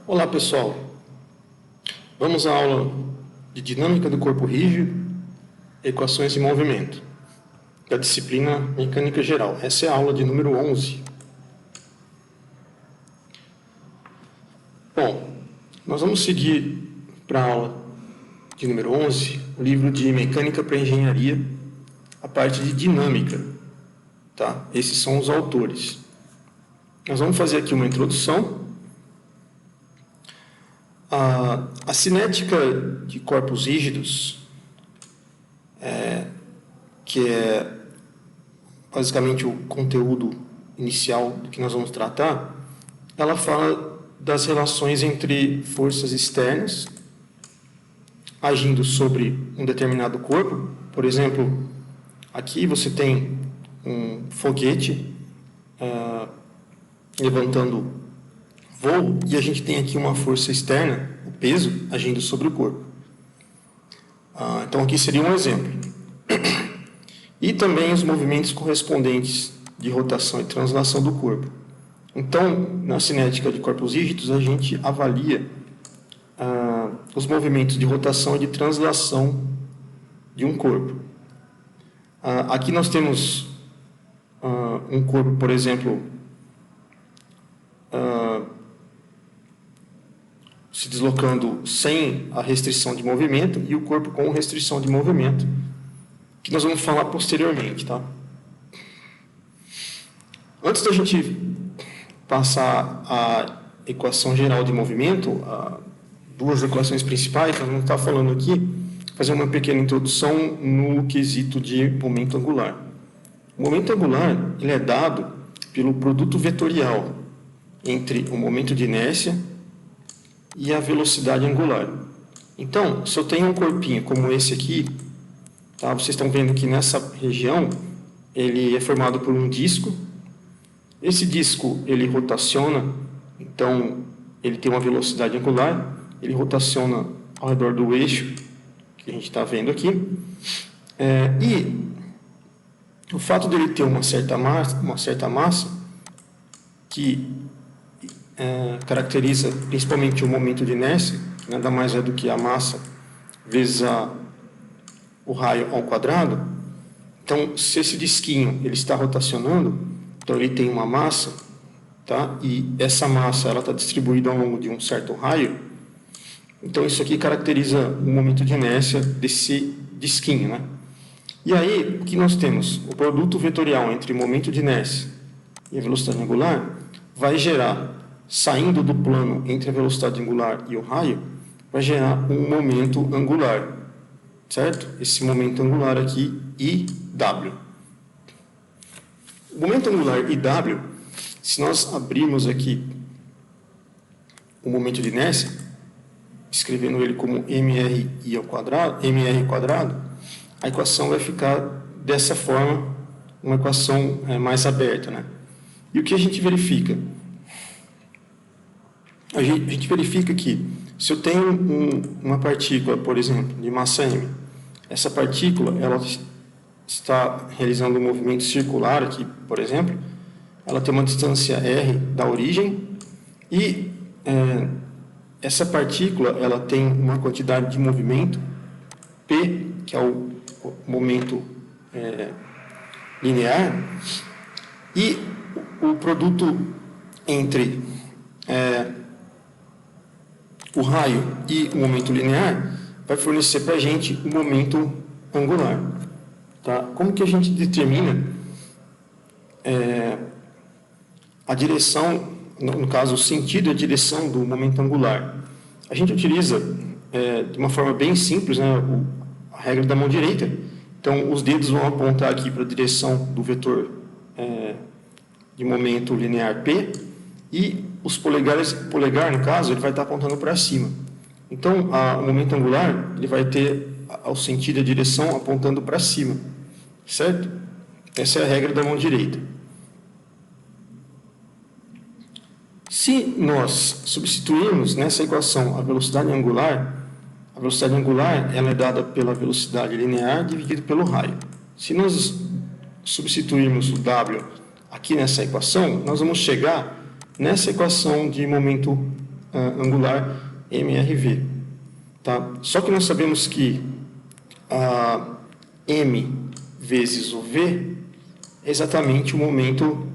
Olá pessoal, vamos à aula de dinâmica do corpo rígido, equações de movimento, da disciplina mecânica geral. Essa é a aula de número 11. Bom, nós vamos seguir para a aula de número 11, o livro de mecânica para engenharia, a parte de dinâmica, tá? Esses são os autores. Nós vamos fazer aqui uma introdução. A cinética de corpos rígidos, que é basicamente o conteúdo inicial do que nós vamos tratar, ela fala das relações entre forças externas agindo sobre um determinado corpo. Por exemplo, aqui você tem um foguete levantando voo, e a gente tem aqui uma força externa, o peso, agindo sobre o corpo. Então, aqui seria um exemplo. E também os movimentos correspondentes de rotação e translação do corpo. Então, na cinética de corpos rígidos, a gente avalia os movimentos de rotação e de translação de um corpo. Aqui nós temos um corpo, por exemplo, se deslocando sem a restrição de movimento, e o corpo com restrição de movimento, que nós vamos falar posteriormente, tá? Antes da gente passar a equação geral de movimento, duas equações principais, nós vamos estar falando aqui, fazer uma pequena introdução no quesito de momento angular. O momento angular, ele é dado pelo produto vetorial entre o momento de inércia e a velocidade angular. Então, se eu tenho um corpinho como esse aqui, tá? Vocês estão vendo que nessa região ele é formado por um disco. Esse disco ele rotaciona, então ele tem uma velocidade angular, ele rotaciona ao redor do eixo que a gente está vendo aqui, e o fato dele ter uma certa massa que caracteriza principalmente o momento de inércia, que nada mais é do que a massa vezes o raio ao quadrado. Então, se esse disquinho ele está rotacionando, então ele tem uma massa, tá? E essa massa ela está distribuída ao longo de um certo raio. Então, isso aqui caracteriza o momento de inércia desse disquinho, né? E aí, o que nós temos? O produto vetorial entre o momento de inércia e a velocidade angular vai gerar, saindo do plano entre a velocidade angular e o raio, vai gerar um momento angular, certo? Esse momento angular aqui, IW. O momento angular IW, se nós abrirmos aqui o momento de inércia, escrevendo ele como mRI ao quadrado, mR quadrado, a equação vai ficar dessa forma, uma equação mais aberta, né? E o que a gente verifica? A gente verifica que, se eu tenho uma partícula, por exemplo, de massa m, essa partícula ela está realizando um movimento circular aqui, por exemplo, ela tem uma distância r da origem, e essa partícula ela tem uma quantidade de movimento, p, que é o momento linear, e o produto entre o raio e o momento linear vai fornecer para a gente o momento angular. Tá? Como que a gente determina a direção, no caso, o sentido e a direção do momento angular? A gente utiliza, de uma forma bem simples, né, a regra da mão direita. Então, os dedos vão apontar aqui para a direção do vetor de momento linear P, e os polegar, no caso, ele vai estar apontando para cima. Então, o momento angular ele vai ter o sentido e a direção apontando para cima, certo? Essa é a regra da mão direita. Se nós substituirmos nessa equação a velocidade angular ela é dada pela velocidade linear dividido pelo raio. Se nós substituirmos o W aqui nessa equação, nós vamos chegar nessa equação de momento angular MRV. Tá? Só que nós sabemos que M vezes o V é exatamente o momento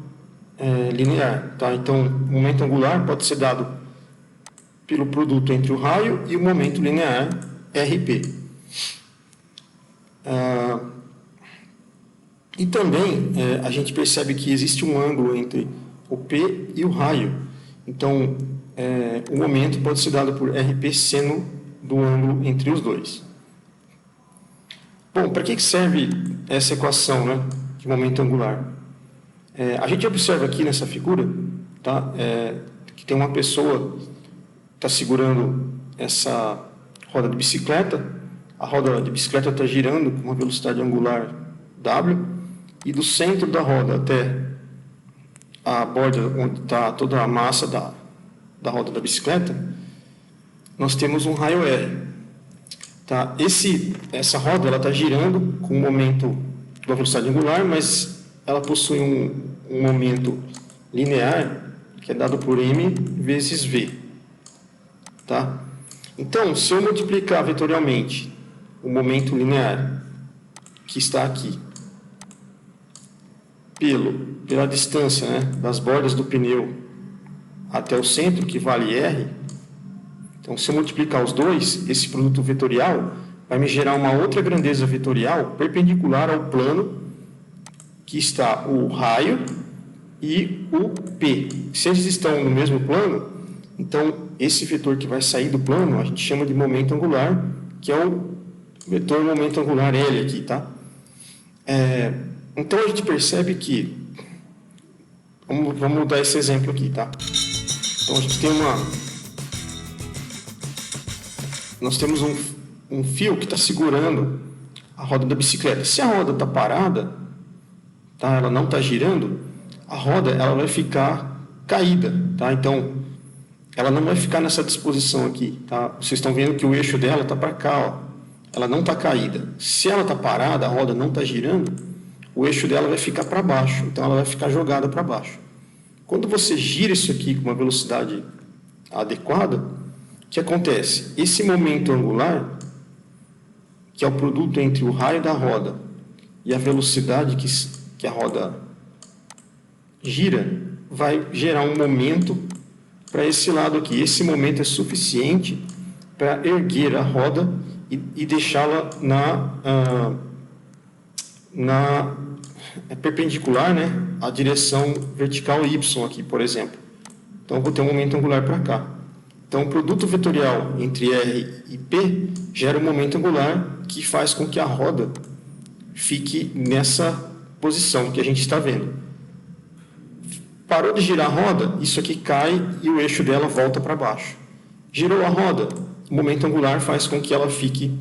linear. Tá? Então, o momento angular pode ser dado pelo produto entre o raio e o momento linear RP. E também a gente percebe que existe um ângulo entre o P e o raio. Então, o momento pode ser dado por RP seno do ângulo entre os dois. Bom, para que serve essa equação, né, de momento angular? A gente observa aqui nessa figura, tá, que tem uma pessoa que está segurando essa roda de bicicleta. A roda de bicicleta está girando com uma velocidade angular W, e do centro da roda até a borda onde está toda a massa da roda da bicicleta, nós temos um raio R. Tá? Essa roda está girando com um momento de uma velocidade angular, mas ela possui um momento linear, que é dado por M vezes V. Tá? Então, se eu multiplicar vetorialmente o momento linear, que está aqui, pela distância, né, das bordas do pneu até o centro, que vale R, então, se eu multiplicar os dois, esse produto vetorial vai me gerar uma outra grandeza vetorial perpendicular ao plano que está o raio e o P. Se eles estão no mesmo plano, então esse vetor que vai sair do plano a gente chama de momento angular, que é o vetor momento angular L aqui, tá? Então a gente percebe que, vamos mudar esse exemplo aqui, tá? Então a gente tem nós temos um fio que está segurando a roda da bicicleta. Se a roda está parada, tá? Ela não está girando, a roda ela vai ficar caída, tá? Então ela não vai ficar nessa disposição aqui, tá? Vocês estão vendo que o eixo dela está para cá, ó. Ela não está caída. Se ela está parada, a roda não está girando, o eixo dela vai ficar para baixo, então ela vai ficar jogada para baixo. Quando você gira isso aqui com uma velocidade adequada, o que acontece? Esse momento angular, que é o produto entre o raio da roda e a velocidade que a roda gira, vai gerar um momento para esse lado aqui. Esse momento é suficiente para erguer a roda e deixá-la perpendicular, né, à direção vertical Y aqui, por exemplo. Então, eu vou ter um momento angular para cá. Então, o produto vetorial entre R e P gera um momento angular que faz com que a roda fique nessa posição que a gente está vendo. Parou de girar a roda, isso aqui cai e o eixo dela volta para baixo. Girou a roda, o momento angular faz com que ela fique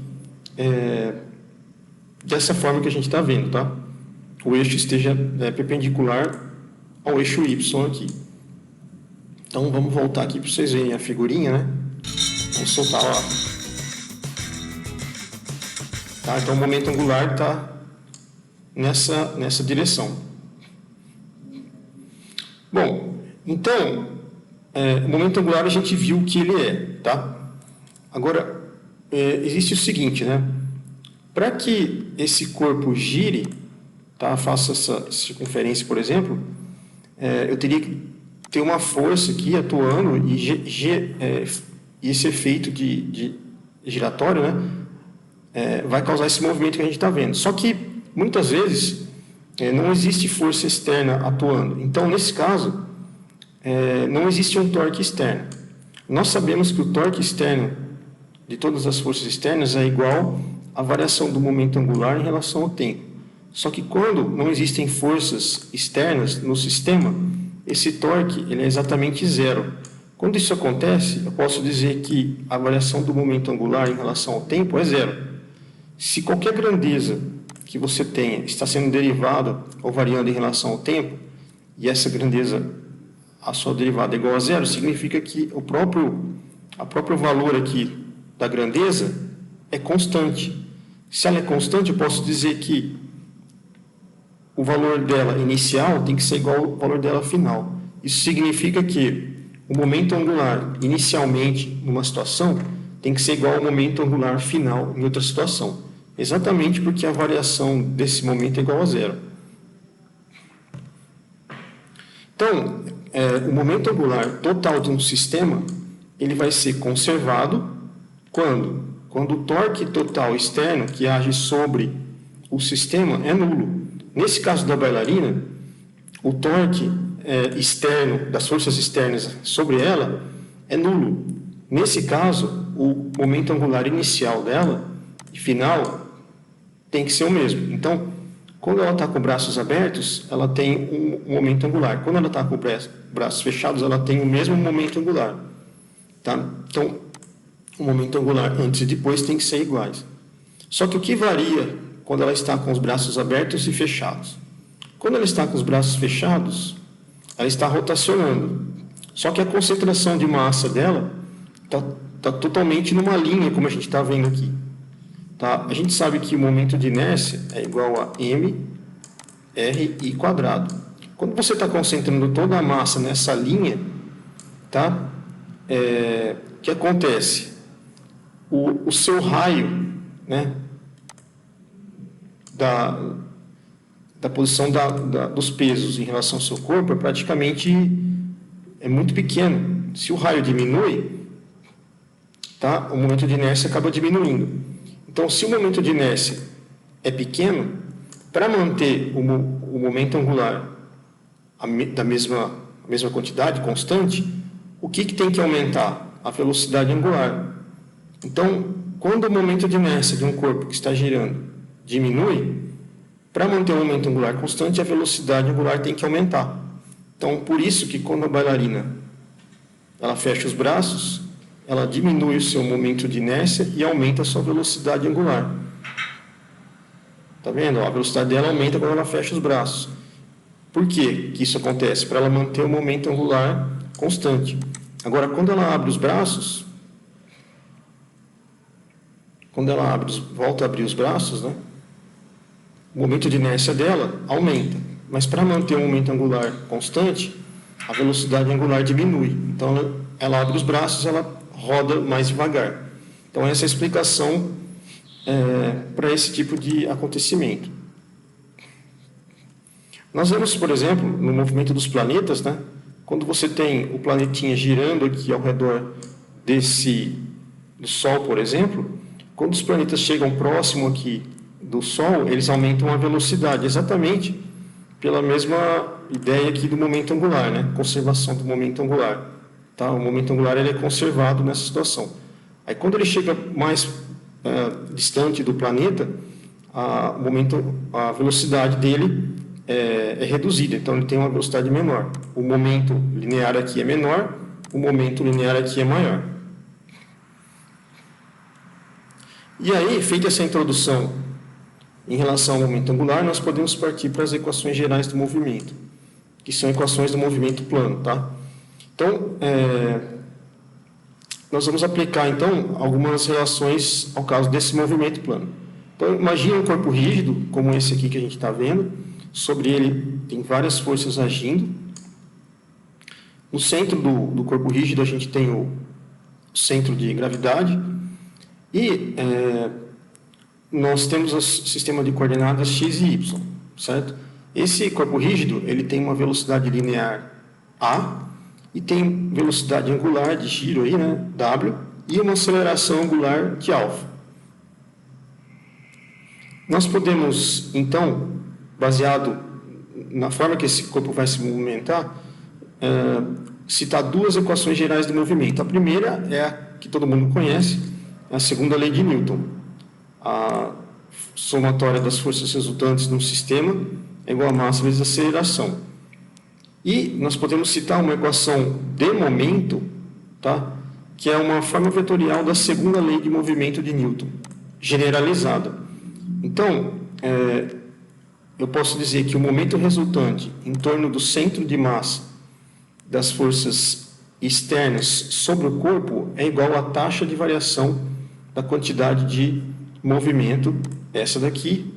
dessa forma que a gente está vendo, tá? O eixo esteja perpendicular ao eixo Y aqui. Então, vamos voltar aqui para vocês verem a figurinha, né? Vamos soltar lá. Tá? Então, o momento angular está nessa direção. Bom, então, o momento angular a gente viu o que ele é, tá? Agora, existe o seguinte, né? Para que esse corpo gire, tá? Faça essa circunferência, por exemplo, eu teria que ter uma força aqui atuando e esse efeito de giratório, né, vai causar esse movimento que a gente está vendo. Só que, muitas vezes, não existe força externa atuando. Então, nesse caso, não existe um torque externo. Nós sabemos que o torque externo de todas as forças externas é igual à variação do momento angular em relação ao tempo. Só que quando não existem forças externas no sistema, esse torque ele é exatamente zero. Quando isso acontece, eu posso dizer que a variação do momento angular em relação ao tempo é zero. Se qualquer grandeza que você tenha está sendo derivada ou variando em relação ao tempo, e essa grandeza, a sua derivada é igual a zero, significa que a próprio valor aqui da grandeza é constante. Se ela é constante, eu posso dizer que o valor dela inicial tem que ser igual ao valor dela final. Isso significa que o o momento angular inicialmente numa situação tem que ser igual ao momento angular final em outra situação. Exatamente porque a variação desse momento é igual a zero. Então, o momento angular total de um sistema, ele vai ser conservado quando? Quando o torque total externo que age sobre o sistema é nulo. Nesse caso da bailarina, o torque externo, das forças externas sobre ela, é nulo. Nesse caso, o momento angular inicial dela e final tem que ser o mesmo. Então, quando ela está com braços abertos, ela tem um momento angular. Quando ela está com braços fechados, ela tem o mesmo momento angular. Tá? Então, o momento angular antes e depois tem que ser iguais. Só que o que varia quando ela está com os braços abertos e fechados? Quando ela está com os braços fechados, ela está rotacionando. Só que a concentração de massa dela está totalmente numa linha, como a gente está vendo aqui. Tá? A gente sabe que o momento de inércia é igual a mRI quadrado. Quando você está concentrando toda a massa nessa linha, tá? O que acontece? O seu raio, né, da posição dos pesos em relação ao seu corpo é muito pequeno. Se o raio diminui, tá? O momento de inércia acaba diminuindo. Então, se o momento de inércia é pequeno, para manter o momento angular da mesma quantidade, constante, o que tem que aumentar? A velocidade angular. Então, quando o momento de inércia de um corpo que está girando diminui, para manter o momento angular constante, a velocidade angular tem que aumentar. Então, por isso que quando a bailarina ela fecha os braços, ela diminui o seu momento de inércia e aumenta a sua velocidade angular. Tá vendo? A velocidade dela aumenta quando ela fecha os braços. Por que isso acontece? Para ela manter o momento angular constante. Agora, quando ela abre os braços, volta a abrir os braços, né? O momento de inércia dela aumenta. Mas para manter o momento angular constante, a velocidade angular diminui. Então, ela abre os braços, ela roda mais devagar. Então, essa é a explicação para esse tipo de acontecimento. Nós vemos, por exemplo, no movimento dos planetas, né? Quando você tem o planetinha girando aqui ao redor do Sol, por exemplo, quando os planetas chegam próximo aqui do Sol, eles aumentam a velocidade, exatamente pela mesma ideia aqui do momento angular, né? Conservação do momento angular. Tá? O momento angular ele é conservado nessa situação. Aí, quando ele chega mais distante do planeta, a velocidade dele é reduzida, então ele tem uma velocidade menor. O momento linear aqui é menor, o momento linear aqui é maior. E aí, feita essa introdução em relação ao momento angular, nós podemos partir para as equações gerais do movimento, que são equações do movimento plano, tá? Então, nós vamos aplicar, então, algumas relações ao caso desse movimento plano. Então, imagine um corpo rígido, como esse aqui que a gente está vendo. Sobre ele tem várias forças agindo. No centro do corpo rígido, a gente tem o centro de gravidade. E nós temos o sistema de coordenadas x e y, certo? Esse corpo rígido, ele tem uma velocidade linear a, e tem velocidade angular de giro aí, né, w, e uma aceleração angular de alfa. Nós podemos, então, baseado na forma que esse corpo vai se movimentar, citar duas equações gerais do movimento. A primeira é a que todo mundo conhece, a segunda lei de Newton. A somatória das forças resultantes num sistema é igual a massa vezes a aceleração. E nós podemos citar uma equação de momento, tá? Que é uma forma vetorial da segunda lei de movimento de Newton, generalizada. Então, eu posso dizer que o momento resultante em torno do centro de massa das forças externas sobre o corpo é igual à taxa de variação da quantidade de movimento, essa daqui,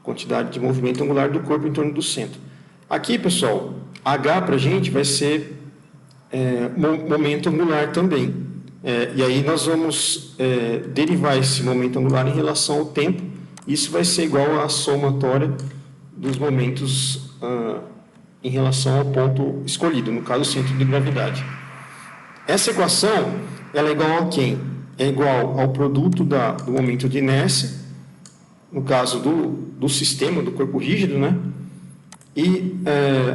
quantidade de movimento angular do corpo em torno do centro. Aqui, pessoal, H para a gente vai ser momento angular também. E aí nós vamos derivar esse momento angular em relação ao tempo. Isso vai ser igual à somatória dos momentos em relação ao ponto escolhido, no caso, o centro de gravidade. Essa equação, ela é igual a quem? É igual ao produto do momento de inércia, no caso do sistema, do corpo rígido, né? E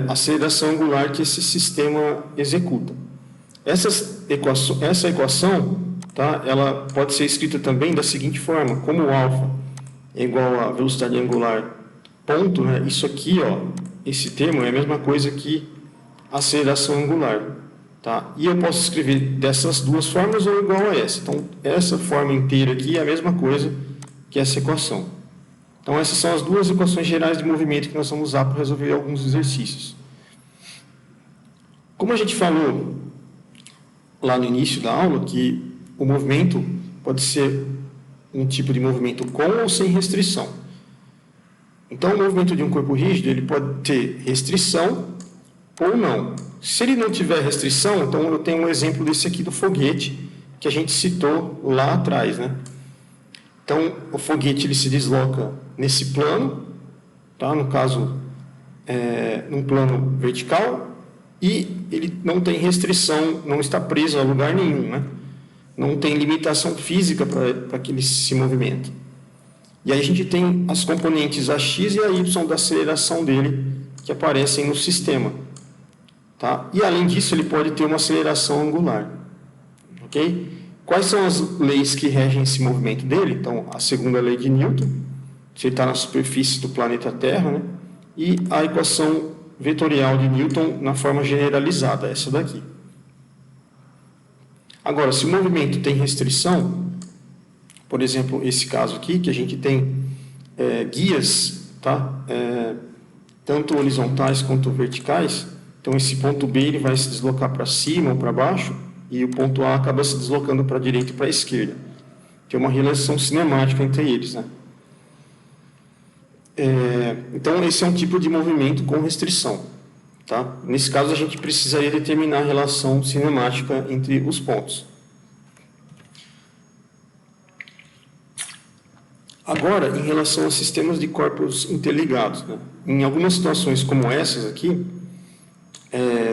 a aceleração angular que esse sistema executa. Essa equação, tá? Ela pode ser escrita também da seguinte forma, como o alfa é igual a velocidade angular ponto, né? Isso aqui, ó, esse termo é a mesma coisa que aceleração angular, tá? E eu posso escrever dessas duas formas ou igual a essa. Então, essa forma inteira aqui é a mesma coisa que essa equação. Então, essas são as duas equações gerais de movimento que nós vamos usar para resolver alguns exercícios. Como a gente falou lá no início da aula, que o movimento pode ser um tipo de movimento com ou sem restrição. Então, o movimento de um corpo rígido, ele pode ter restrição ou não. Se ele não tiver restrição, então eu tenho um exemplo desse aqui do foguete, que a gente citou lá atrás, né? Então, o foguete ele se desloca nesse plano, tá? No caso, num plano vertical, e ele não tem restrição, não está preso a lugar nenhum, né? Não tem limitação física para que ele se movimente. E aí a gente tem as componentes AX e AY da aceleração dele, que aparecem no sistema. Tá? E além disso, ele pode ter uma aceleração angular. Ok? Quais são as leis que regem esse movimento dele? Então, a segunda lei de Newton, se ele está na superfície do planeta Terra, né? E a equação vetorial de Newton na forma generalizada, essa daqui. Agora, se o movimento tem restrição, por exemplo, esse caso aqui, que a gente tem guias, tá? Tanto horizontais quanto verticais, então esse ponto B ele vai se deslocar para cima ou para baixo, e o ponto A acaba se deslocando para a direita e para a esquerda. Tem uma relação cinemática entre eles, né? Então, esse é um tipo de movimento com restrição. Tá? Nesse caso, a gente precisaria determinar a relação cinemática entre os pontos. Agora, em relação a sistemas de corpos interligados, né? Em algumas situações como essas aqui,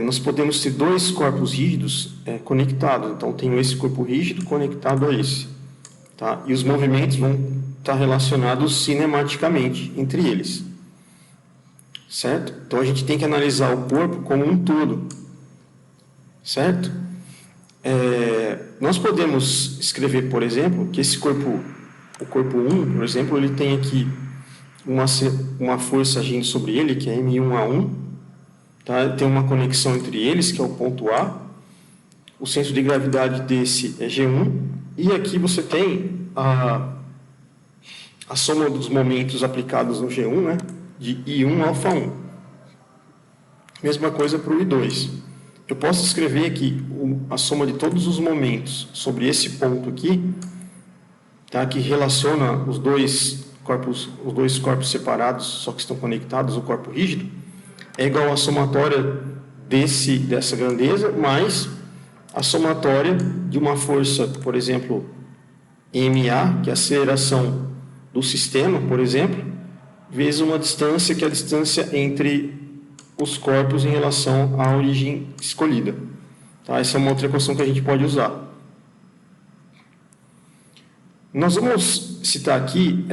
nós podemos ter dois corpos rígidos conectados. Então, tenho esse corpo rígido conectado a esse. Tá? E os movimentos vão estar relacionados cinematicamente entre eles. Certo? Então, a gente tem que analisar o corpo como um todo. Certo? Nós podemos escrever, por exemplo, que esse corpo, o corpo 1, por exemplo, ele tem aqui uma força agindo sobre ele, que é M1A1. Tá? Tem uma conexão entre eles, que é o ponto A. O centro de gravidade desse é G1. E aqui você tem a soma dos momentos aplicados no G1, né? De I1 alfa 1. Mesma coisa para o I2. Eu posso escrever aqui a soma de todos os momentos sobre esse ponto aqui, tá? Que relaciona os dois corpos separados, só que estão conectados, o corpo rígido, é igual à somatória dessa grandeza, mais a somatória de uma força, por exemplo, MA, que é a aceleração do sistema, por exemplo, vezes uma distância, que é a distância entre os corpos em relação à origem escolhida. Tá? Essa é uma outra equação que a gente pode usar. Nós vamos citar aqui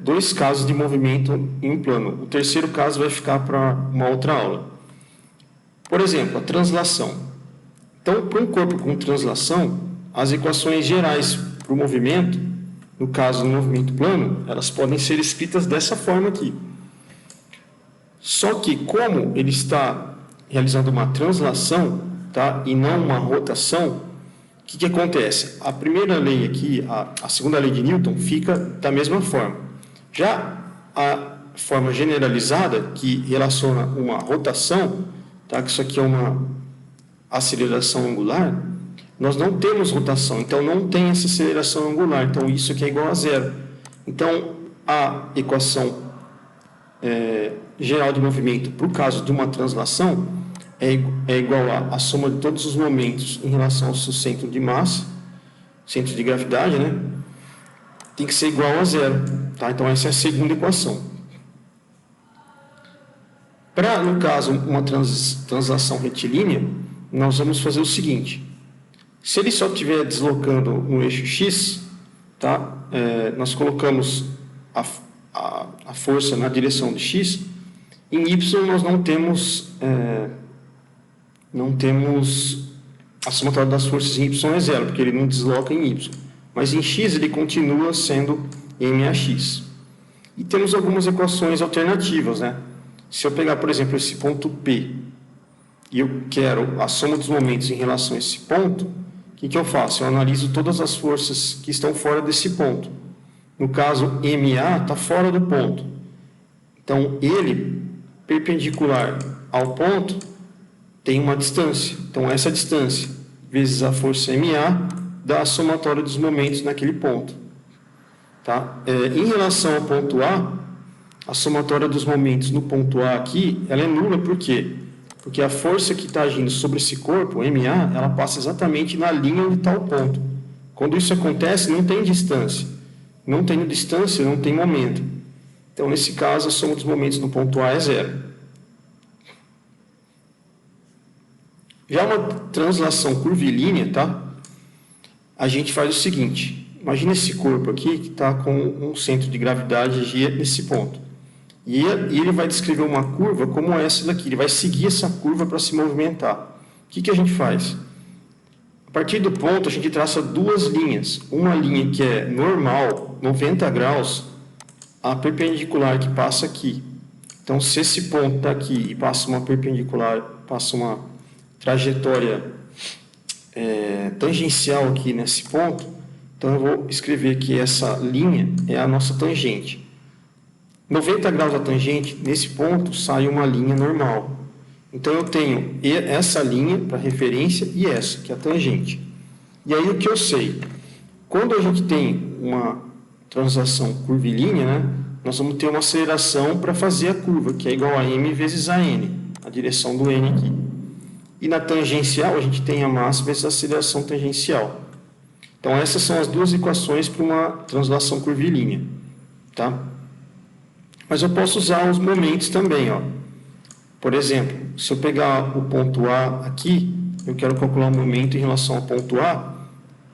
dois casos de movimento em um plano. O terceiro caso vai ficar para uma outra aula. Por exemplo, a translação. Então, para um corpo com translação, as equações gerais para o movimento, no caso do movimento plano, elas podem ser escritas dessa forma aqui. Só que, como ele está realizando uma translação, tá, e não uma rotação, o que acontece? A primeira lei aqui, a segunda lei de Newton, fica da mesma forma. Já a forma generalizada, que relaciona uma rotação, tá, que isso aqui é uma aceleração angular, nós não temos rotação, então não tem essa aceleração angular, então isso aqui é igual a zero. Então, a equação geral de movimento, para o caso de uma translação, é igual a soma de todos os momentos em relação ao seu centro de massa, centro de gravidade, né? Tem que ser igual a zero, tá? Então, essa é a segunda equação. Para, no caso, uma translação retilínea, nós vamos fazer o seguinte. Se ele só estiver deslocando no eixo X, tá? Nós colocamos a força na direção de X. Em Y, nós não temos a somatória das forças em Y é zero, porque ele não desloca em Y. Mas em X, ele continua sendo MAX. E temos algumas equações alternativas, né? Se eu pegar, por exemplo, esse ponto P, e eu quero a soma dos momentos em relação a esse ponto, o que eu faço? Eu analiso todas as forças que estão fora desse ponto. No caso, MA está fora do ponto. Então, ele, perpendicular ao ponto, tem uma distância. Então, essa distância vezes a força MA dá a somatória dos momentos naquele ponto. Tá? Em relação ao ponto a somatória dos momentos no ponto A aqui, ela é nula, por quê? Porque a força que está agindo sobre esse corpo, MA, ela passa exatamente na linha onde está o ponto. Quando isso acontece, não tem distância. Não tendo distância, não tem momento. Então, nesse caso, a soma dos momentos no ponto A é zero. Já uma translação curvilínea, tá? A gente faz o seguinte. Imagina esse corpo aqui que está com um centro de gravidade G nesse ponto. E ele vai descrever uma curva como essa daqui. Ele vai seguir essa curva para se movimentar. O que a gente faz? A partir do ponto, a gente traça duas linhas. Uma linha que é normal, 90 graus, a perpendicular que passa aqui. Então, se esse ponto está aqui e passa uma perpendicular, passa uma trajetória tangencial aqui nesse ponto, então eu vou escrever que essa linha é a nossa tangente. 90 graus da tangente, nesse ponto, sai uma linha normal. Então, eu tenho essa linha para referência e essa, que é a tangente. E aí, o que eu sei? Quando a gente tem uma translação curvilínea, né, nós vamos ter uma aceleração para fazer a curva, que é igual a m vezes a n, a direção do n aqui. E na tangencial, a gente tem a massa vezes a aceleração tangencial. Então, essas são as duas equações para uma translação curvilínea. Tá? Mas eu posso usar os momentos também. Ó. Por exemplo, se eu pegar o ponto A aqui, eu quero calcular o momento em relação ao ponto A.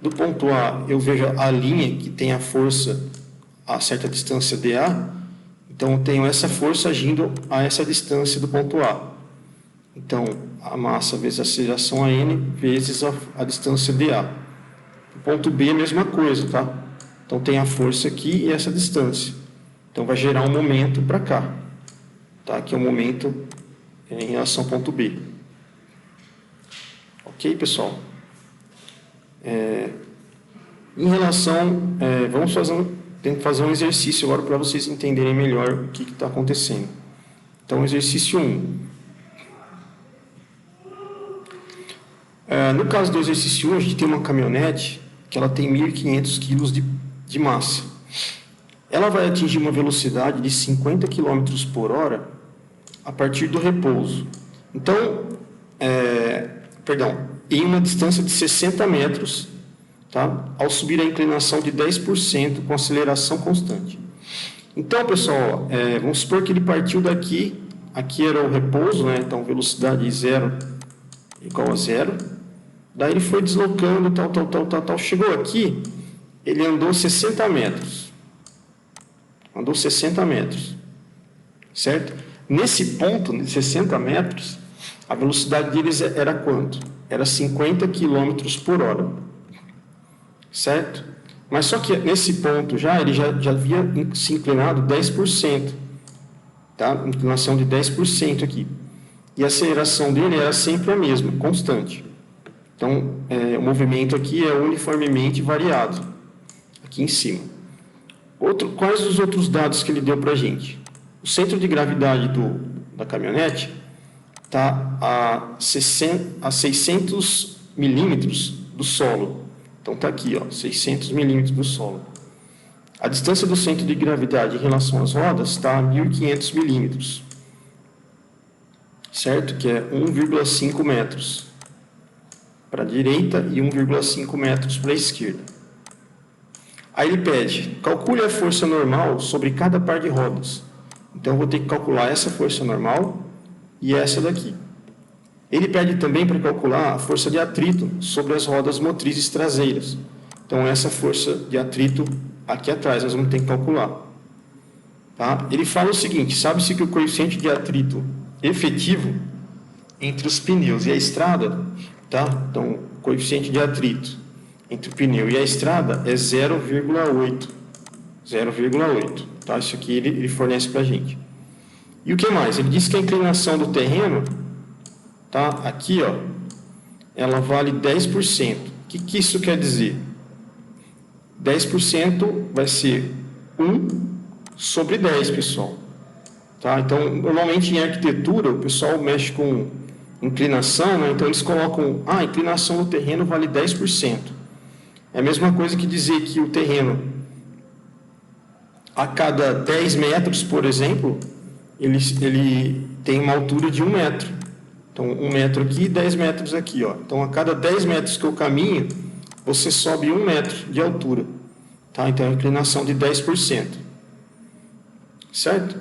Do ponto A, eu vejo a linha que tem a força a certa distância dA. Então, eu tenho essa força agindo a essa distância do ponto A. Então, a massa vezes a aceleração a n vezes a distância dA. O ponto B é a mesma coisa, tá? Então, tem a força aqui e essa distância. Então, vai gerar um momento para cá, tá? Que é o momento em relação ao ponto B. Ok, pessoal? Em relação... vamos fazer um exercício agora para vocês entenderem melhor o que está acontecendo. Então, exercício 1. No caso do exercício 1, a gente tem uma caminhonete que ela tem 1.500 kg de massa. Ela vai atingir uma velocidade de 50 km por hora a partir do repouso. Então, em uma distância de 60 metros, tá? Ao subir a inclinação de 10% com aceleração constante. Então, pessoal, vamos supor que ele partiu daqui, aqui era o repouso, né? Então, velocidade zero igual a zero. Daí ele foi deslocando, tal. Chegou aqui, ele andou 60 metros. Andou 60 metros, certo? Nesse ponto, de 60 metros, a velocidade deles era quanto? Era 50 km por hora, certo? Mas só que nesse ponto ele já havia se inclinado 10%, tá? Inclinação de 10% aqui. E a aceleração dele era sempre a mesma, constante. Então, o movimento aqui é uniformemente variado, aqui em cima. Quais os outros dados que ele deu para a gente? O centro de gravidade da caminhonete está a 600 milímetros do solo. Então, está aqui, ó, 600 milímetros do solo. A distância do centro de gravidade em relação às rodas está a 1.500 milímetros. certo? Que é 1,5 metros para a direita e 1,5 metros para a esquerda. Aí ele pede, calcule a força normal sobre cada par de rodas. Então, eu vou ter que calcular essa força normal e essa daqui. Ele pede também para calcular a força de atrito sobre as rodas motrizes traseiras. Então, essa força de atrito aqui atrás, nós vamos ter que calcular. Tá? Ele fala o seguinte, sabe-se que o coeficiente de atrito efetivo entre os pneus e a estrada, tá? Então, o coeficiente de atrito entre o pneu e a estrada é 0,8. 0,8. Tá? Isso aqui ele fornece para a gente. E o que mais? Ele diz que a inclinação do terreno, tá? Aqui, ó, ela vale 10%. O que isso quer dizer? 10% vai ser 1 sobre 10, pessoal. Tá? Então, normalmente em arquitetura, o pessoal mexe com inclinação, né? Então eles colocam, a inclinação do terreno vale 10%. É a mesma coisa que dizer que o terreno, a cada 10 metros, por exemplo, ele tem uma altura de 1 metro. Então, 1 metro aqui e 10 metros aqui. Ó. Então, a cada 10 metros que eu caminho, você sobe 1 metro de altura. Tá? Então, é uma inclinação de 10%. Certo?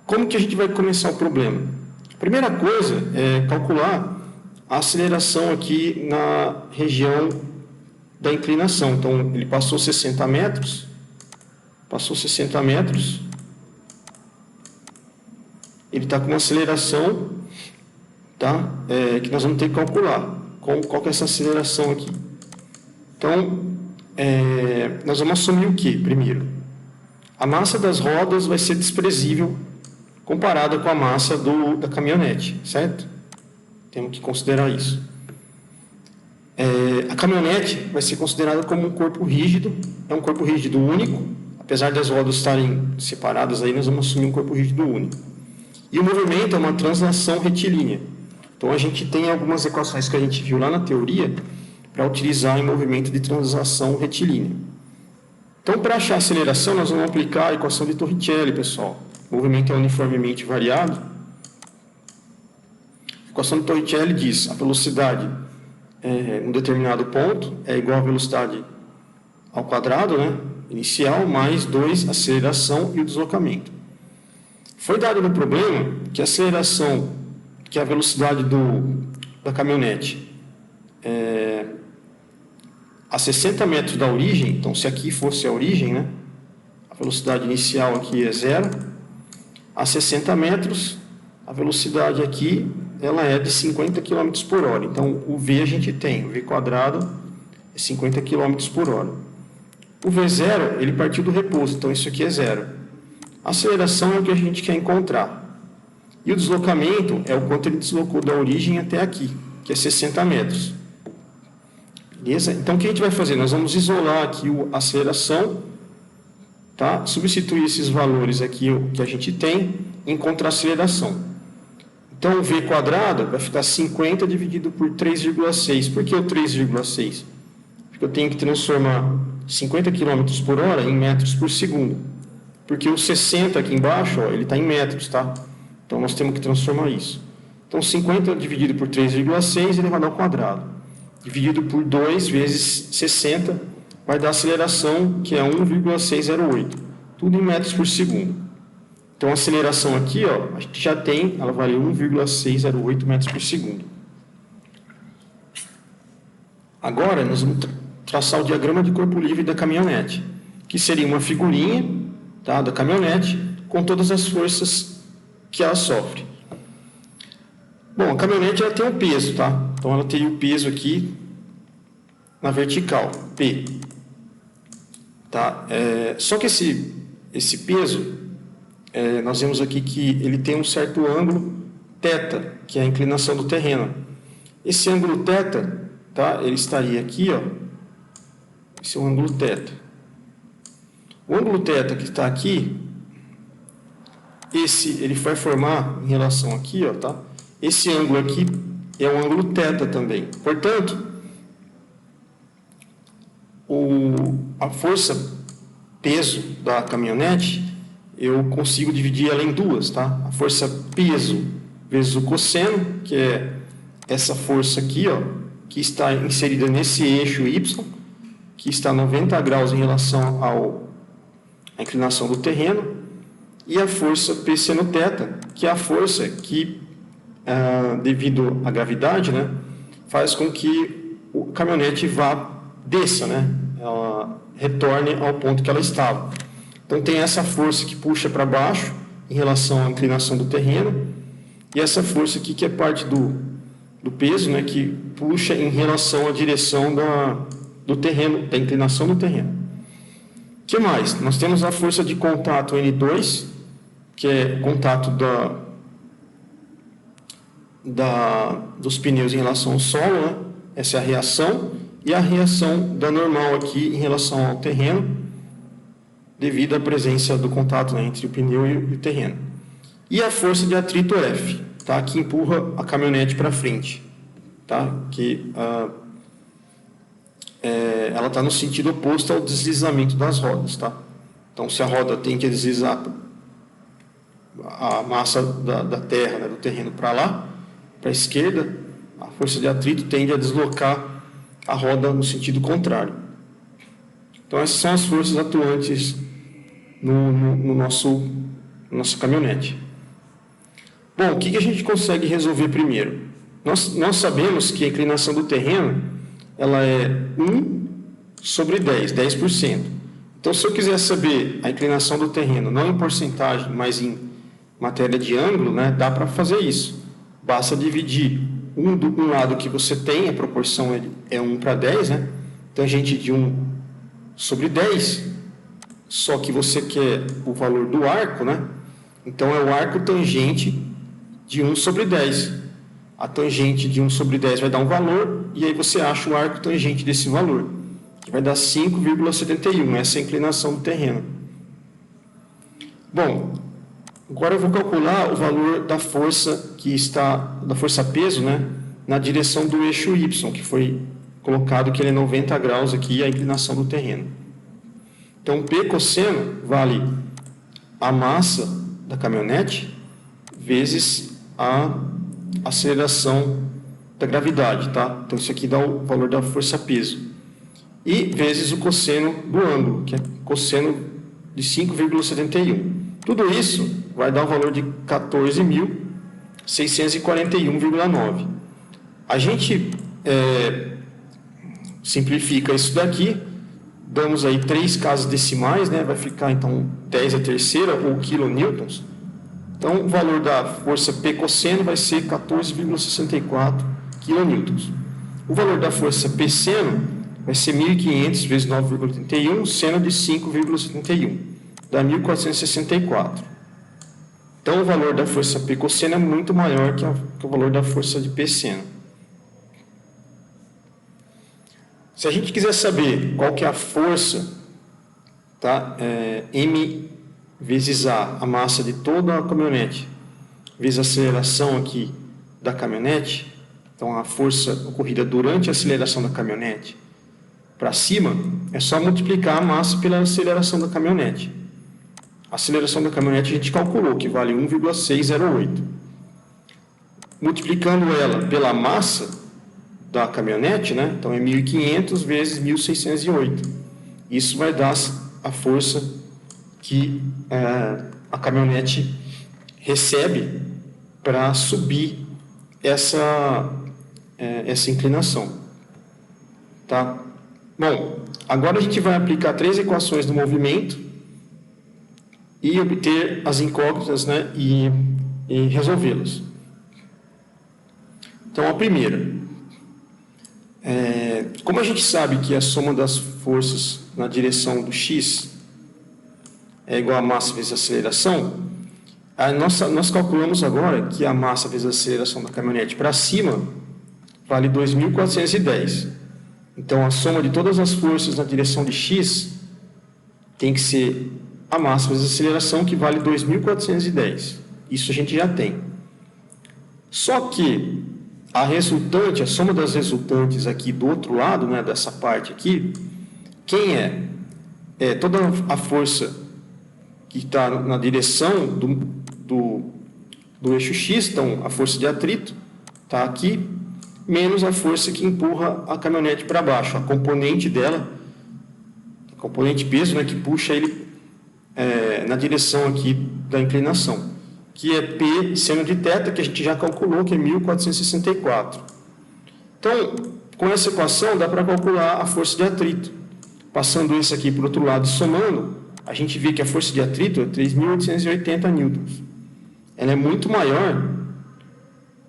Como que a gente vai começar o problema? A primeira coisa é calcular a aceleração aqui na região da inclinação. Então, ele passou 60 metros. Passou 60 metros. Ele está com uma aceleração, tá? Que nós vamos ter que calcular. Qual que é essa aceleração aqui? Então, nós vamos assumir o que primeiro? A massa das rodas vai ser desprezível comparada com a massa da caminhonete, certo? Temos que considerar isso. A caminhonete vai ser considerada como um corpo rígido, é um corpo rígido único, apesar das rodas estarem separadas aí, nós vamos assumir um corpo rígido único. E o movimento é uma translação retilínea. Então, a gente tem algumas equações que a gente viu lá na teoria para utilizar em movimento de translação retilínea. Então, para achar a aceleração, nós vamos aplicar a equação de Torricelli, pessoal. O movimento é uniformemente variado. A equação de Torricelli diz a velocidade em um determinado ponto é igual à velocidade ao quadrado, né, inicial, mais 2, a aceleração e o deslocamento. Foi dado no problema que a aceleração, que a velocidade da caminhonete a 60 metros da origem, então se aqui fosse a origem, né, a velocidade inicial aqui é 0, a 60 metros, a velocidade aqui ela é de 50 km por hora. Então, o V a gente tem, o V quadrado é 50 km por hora. O V0, ele partiu do repouso, então isso aqui é 0. A aceleração é o que a gente quer encontrar. E o deslocamento é o quanto ele deslocou da origem até aqui, que é 60 metros. Beleza? Então, o que a gente vai fazer? Nós vamos isolar aqui a aceleração, tá? Substituir esses valores aqui que a gente tem em contra-aceleração. Então, o V quadrado vai ficar 50 dividido por 3,6. Por que o 3,6? Porque eu tenho que transformar 50 km por hora em metros por segundo. Porque o 60 aqui embaixo, ó, ele está em metros, tá? Então, nós temos que transformar isso. Então, 50 dividido por 3,6 elevado ao quadrado. Dividido por 2 vezes 60, vai dar a aceleração, que é 1,608. Tudo em metros por segundo. Então, a aceleração aqui, ó, a gente já tem, ela vale 1,608 metros por segundo. Agora, nós vamos traçar o diagrama de corpo livre da caminhonete, que seria uma figurinha, tá, da caminhonete, com todas as forças que ela sofre. Bom, a caminhonete ela tem um peso, tá? Então, ela teria o peso aqui na vertical, P. Tá? Só que esse peso, nós vemos aqui que ele tem um certo ângulo θ, que é a inclinação do terreno. Esse ângulo θ, tá? Ele estaria aqui, ó. Esse é o ângulo θ. O ângulo θ que está aqui, ele vai formar em relação aqui, ó, tá? Esse ângulo aqui é um ângulo θ também. Portanto, a força peso da caminhonete, eu consigo dividir ela em duas, tá? A força peso vezes o cosseno, que é essa força aqui, ó, que está inserida nesse eixo Y, que está 90 graus em relação à inclinação do terreno, e a força P seno θ, que é a força que, devido à gravidade, né, faz com que a caminhonete desça, né, ela retorne ao ponto que ela estava. Então, tem essa força que puxa para baixo em relação à inclinação do terreno, e essa força aqui que é parte do peso, né, que puxa em relação à direção do terreno, da inclinação do terreno. O que mais? Nós temos a força de contato N2, que é contato dos pneus em relação ao solo, né? Essa é a reação, e a reação da normal aqui em relação ao terreno, devido à presença do contato, né, entre o pneu e o terreno. E a força de atrito F, tá? Que empurra a caminhonete para frente, tá? Que ela está no sentido oposto ao deslizamento das rodas, tá? Então, se a roda tem que deslizar a massa da terra, né, do terreno para lá, para a esquerda, a força de atrito tende a deslocar a roda no sentido contrário. Então, essas são as forças atuantes no nossa caminhonete. Bom, o que a gente consegue resolver primeiro? Nós sabemos que a inclinação do terreno ela é 1 sobre 10%. Então, se eu quiser saber a inclinação do terreno, não em porcentagem, mas em matéria de ângulo, né, dá para fazer isso. Basta dividir um lado que você tem, a proporção é 1 para 10, né? Tangente de 1 sobre 10, só que você quer o valor do arco, né? Então, é o arco tangente de 1 sobre 10. A tangente de 1 sobre 10 vai dar um valor, e aí você acha o arco tangente desse valor, que vai dar 5,71, essa é a inclinação do terreno. Bom, agora eu vou calcular o valor da força da força peso, né, na direção do eixo Y, que foi colocado que ele é 90 graus aqui, a inclinação do terreno. Então, P cosseno vale a massa da caminhonete vezes a aceleração da gravidade, tá? Então, isso aqui dá o valor da força peso. E vezes o cosseno do ângulo, que é cosseno de 5,71. Tudo isso vai dar o valor de 14.641,9. A gente simplifica isso daqui, damos aí 3 casas decimais, né? Vai ficar então 10 a terceira, ou quilonewtons. Então, o valor da força P cosseno vai ser 14,64 quilonewtons. O valor da força P seno vai ser 1.500 vezes 9,81, seno de 5,71, dá 1.464. Então, o valor da força P cosseno é muito maior que o valor da força de P seno. Se a gente quiser saber qual que é a força, tá? M vezes a massa de toda a caminhonete, vezes a aceleração aqui da caminhonete, então a força ocorrida durante a aceleração da caminhonete para cima, é só multiplicar a massa pela aceleração da caminhonete. A aceleração da caminhonete a gente calculou, que vale 1,608. Multiplicando ela pela massa da caminhonete, né? Então é 1.500 vezes 1.608. Isso vai dar a força que a caminhonete recebe para subir essa inclinação. Tá? Bom, agora a gente vai aplicar 3 equações do movimento e obter as incógnitas, né, e resolvê-las. Então, a primeira. Como a gente sabe que a soma das forças na direção do x é igual a massa vezes a aceleração, nós calculamos agora que a massa vezes a aceleração da caminhonete para cima vale 2.410. Então, a soma de todas as forças na direção de x tem que ser a massa vezes a aceleração, que vale 2.410. Isso a gente já tem. Só que a resultante, a soma das resultantes aqui do outro lado, né, dessa parte aqui, quem é? Toda a força que está na direção do eixo X, então a força de atrito está aqui, menos a força que empurra a caminhonete para baixo, a componente dela, a componente peso, né, que puxa ele na direção aqui da inclinação, que é P seno de θ, que a gente já calculou, que é 1464. Então, com essa equação, dá para calcular a força de atrito. Passando isso aqui para o outro lado e somando, a gente vê que a força de atrito é 3.880 newtons. Ela é muito maior,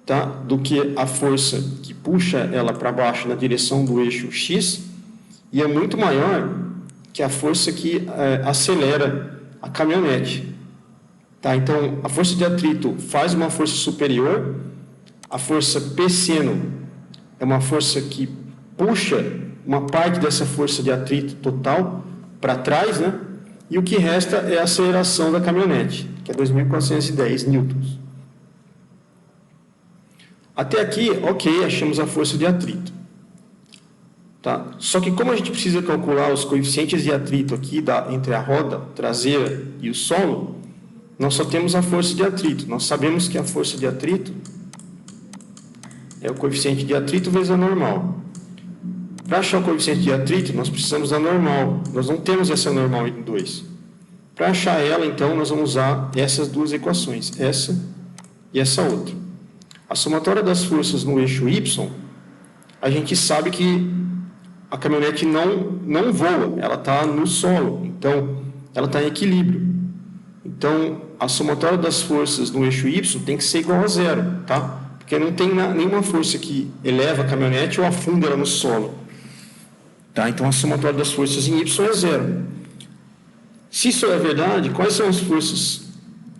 tá, do que a força que puxa ela para baixo na direção do eixo X, e é muito maior que a força que acelera a caminhonete. Tá? Então, a força de atrito faz uma força superior, a força P seno é uma força que puxa uma parte dessa força de atrito total para trás, né? E o que resta é a aceleração da caminhonete, que é 2.410 newtons. Até aqui, ok, achamos a força de atrito. Tá? Só que como a gente precisa calcular os coeficientes de atrito aqui entre a roda traseira e o solo, nós só temos a força de atrito. Nós sabemos que a força de atrito é o coeficiente de atrito vezes a normal. Para achar o coeficiente de atrito, nós precisamos da normal. Nós não temos essa normal em 2. Para achar ela, então, nós vamos usar essas duas equações, essa e essa outra. A somatória das forças no eixo Y, a gente sabe que a caminhonete não voa, ela está no solo, então ela está em equilíbrio. Então, a somatória das forças no eixo Y tem que ser igual a zero, tá? Porque não tem nenhuma força que eleva a caminhonete ou afunda ela no solo. Tá? Então, a somatória das forças em Y é zero. Se isso é verdade, quais são as forças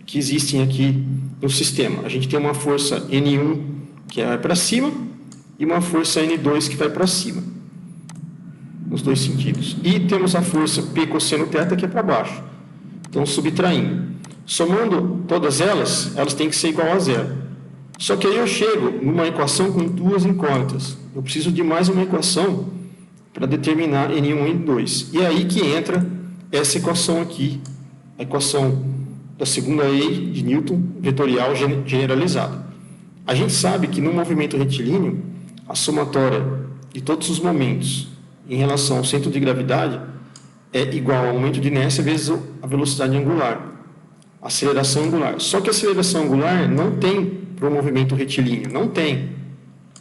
que existem aqui no sistema? A gente tem uma força N1 que vai para cima e uma força N2 que vai para cima, nos dois sentidos. E temos a força P cosseno θ que é para baixo. Então, subtraindo. Somando todas elas, elas têm que ser igual a zero. Só que aí eu chego numa equação com duas incógnitas. Eu preciso de mais uma equação para determinar N1 e N2. E é aí que entra essa equação aqui, a equação da segunda lei de Newton, vetorial generalizada. A gente sabe que no movimento retilíneo, a somatória de todos os momentos em relação ao centro de gravidade é igual ao momento de inércia vezes a velocidade angular, a aceleração angular. Só que a aceleração angular não tem para o movimento retilíneo, não tem.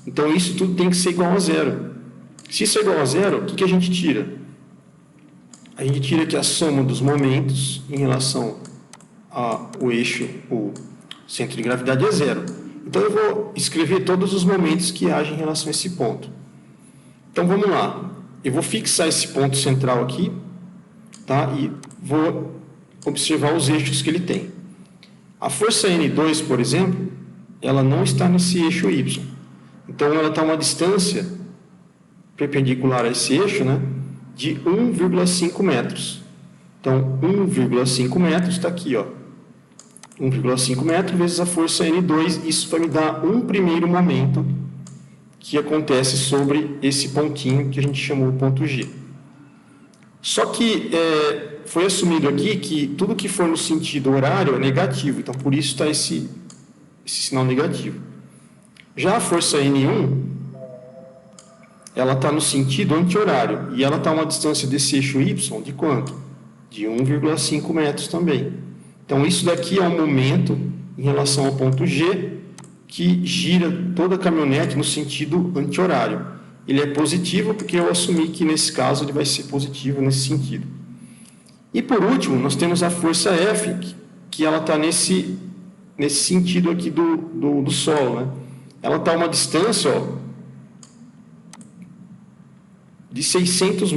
Então, isso tudo tem que ser igual a zero. Se isso é igual a zero, o que a gente tira? A gente tira aqui a soma dos momentos em relação ao eixo, o centro de gravidade é zero. Então, eu vou escrever todos os momentos que agem em relação a esse ponto. Então, vamos lá. Eu vou fixar esse ponto central aqui, tá? E vou observar os eixos que ele tem. A força N2, por exemplo, ela não está nesse eixo Y. Então, ela está a uma distância perpendicular a esse eixo, né, de 1,5 metros. Então, 1,5 metros está aqui, ó. 1,5 metros vezes a força N2, isso vai me dar um primeiro momento que acontece sobre esse pontinho que a gente chamou de ponto G. Só que foi assumido aqui que tudo que for no sentido horário é negativo, então por isso está esse sinal negativo. Já a força N1, ela está no sentido anti-horário, e ela está a uma distância desse eixo Y de quanto? De 1,5 metros também. Então, isso daqui é um momento em relação ao ponto G, que gira toda a caminhonete no sentido anti-horário. Ele é positivo porque eu assumi que, nesse caso, ele vai ser positivo nesse sentido. E, por último, nós temos a força F, que ela está nesse sentido aqui do solo, né? Ela está a uma distância, ó, de 600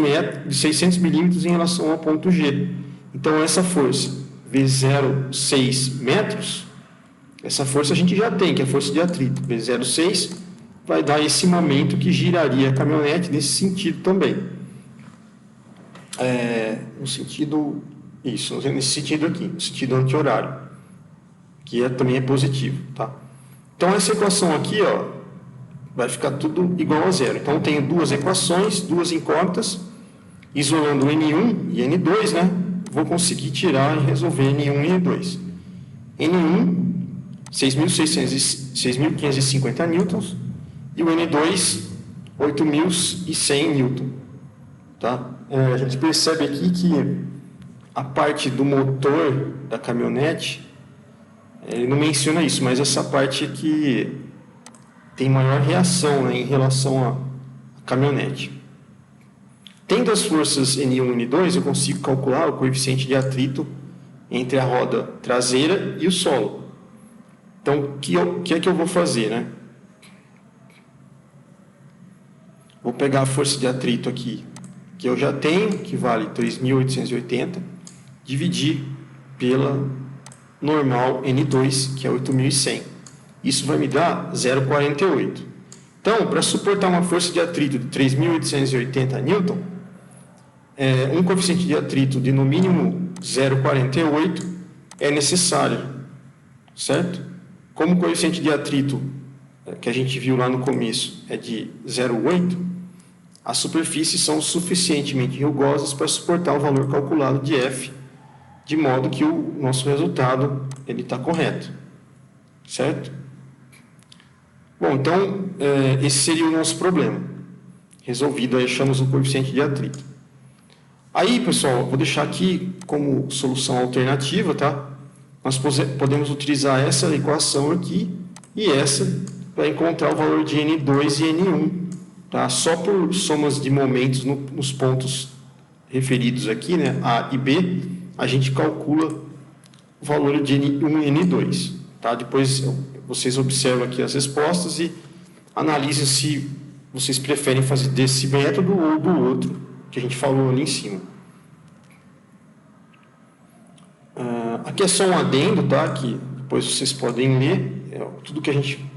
milímetros em relação ao ponto G. Então, essa força V0,6 metros, essa força a gente já tem, que é a força de atrito. V0,6 vai dar esse momento que giraria a caminhonete nesse sentido também. No sentido, nesse sentido aqui, no sentido anti-horário, que também é positivo, tá? Então, essa equação aqui, ó, vai ficar tudo igual a zero. Então, eu tenho duas equações, duas incógnitas, isolando N1 e N2, né? vou conseguir tirar e resolver N1 e N2. N1, 6.550 newtons, e o N2, 8.100 newtons. Tá? A gente percebe aqui que a parte do motor da caminhonete, ele não menciona isso, mas essa parte aqui tem maior reação, né, em relação à caminhonete. Tendo as forças N1 e N2, eu consigo calcular o coeficiente de atrito entre a roda traseira e o solo. Então, o que é que eu vou fazer, né? Vou pegar a força de atrito aqui, que eu já tenho, que vale 3.880, dividir pela normal N2, que é 8.100. Isso vai me dar 0,48. Então, para suportar uma força de atrito de 3.880 newton, um coeficiente de atrito de no mínimo 0,48 é necessário, certo? Como o coeficiente de atrito que a gente viu lá no começo é de 0,8, as superfícies são suficientemente rugosas para suportar o valor calculado de F, de modo que o nosso resultado está correto, certo? Bom, então, esse seria o nosso problema. Resolvido, aí achamos o coeficiente de atrito. Aí, pessoal, vou deixar aqui como solução alternativa, tá? Nós podemos utilizar essa equação aqui e essa para encontrar o valor de N2 e N1, tá? Só por somas de momentos nos pontos referidos aqui, né, A e B, a gente calcula o valor de N1 e N2, tá? Depois vocês observam aqui as respostas e analisem se vocês preferem fazer desse método ou do outro que a gente falou ali em cima. Aqui é só um adendo, tá? Que depois vocês podem ler tudo que a gente